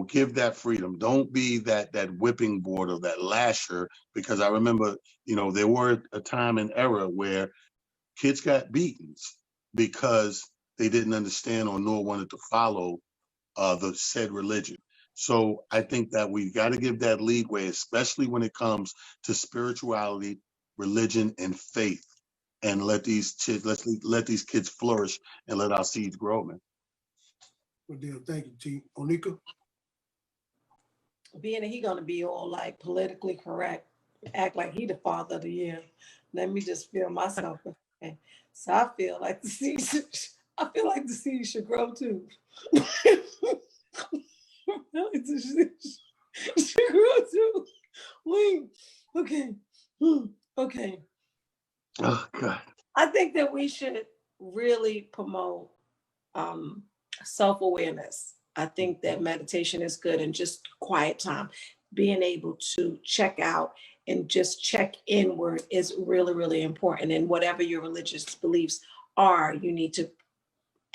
give that freedom. Don't be that whipping board or that lasher, because I remember, there were a time and era where kids got beatings because they didn't understand or nor wanted to follow the said religion. So I think that we got to give that leadway, especially when it comes to spirituality, religion, and faith, and let these kids flourish and let our seeds grow, man. Good deal. Thank you, T. Onika. Being that he gonna be all like politically correct, act like he the father of the year. Let me just feel myself. Okay. So I feel like the seed should grow too. Should grow too. Wait. Okay. Okay. Oh God. I think that we should really promote self-awareness. I think that meditation is good, and just quiet time, being able to check out and just check inward is really, really important. And whatever your religious beliefs are, you need to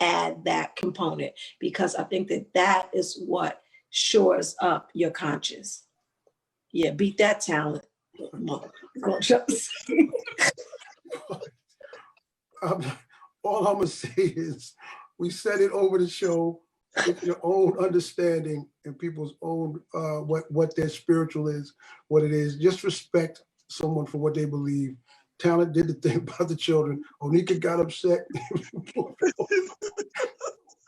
add that component, because I think that is what shores up your conscience. Yeah, beat that talent. All I'm gonna say is we said it over the show. with your own understanding and people's own what their spiritual is, what it is. Just respect someone for what they believe. Talent did the thing about the children. Onika got upset.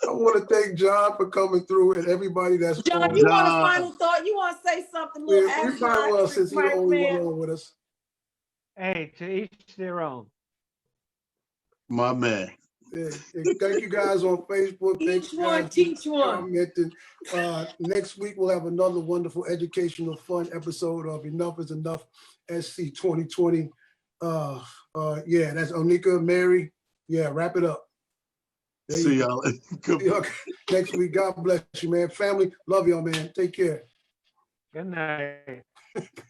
I want to thank John for coming through and everybody that's John, on. you want a final thought? You want to say something? Little Yeah, we might well, since he's the only one on with us. Hey, to each their own. My man. Yeah, and thank you guys on Facebook. Each one, teach one. Next week, we'll have another wonderful educational, fun episode of Enough Is Enough SC2020. Yeah, that's Onika, Mary. Yeah, wrap it up. There See y'all. Next week. God bless you, man. Family, love y'all, man. Take care. Good night.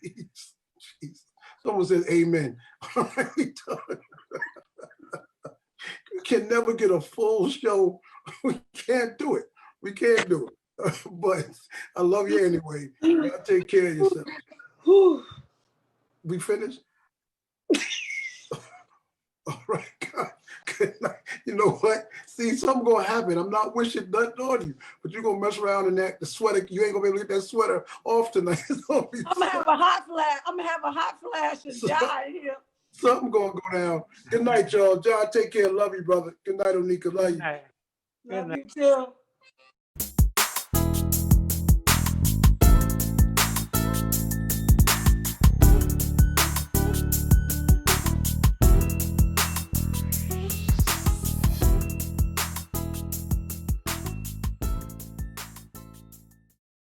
Peace. Jeez. Someone says amen. All right, we done. We can never get a full show. We can't do it. We can't do it. But I love you anyway. Y'all take care of yourself. We finished? All right, God. Good night. You know what? See, something gonna happen. I'm not wishing nothing on you, but you're gonna mess around in that the sweater. You ain't gonna be able to get that sweater off tonight. I'm gonna have a hot flash. I'm gonna have a hot flash and die here. Something gonna go down. Good night, y'all. John, take care. Love you, brother. Good night, Onika. Love you. Good night. Love you too.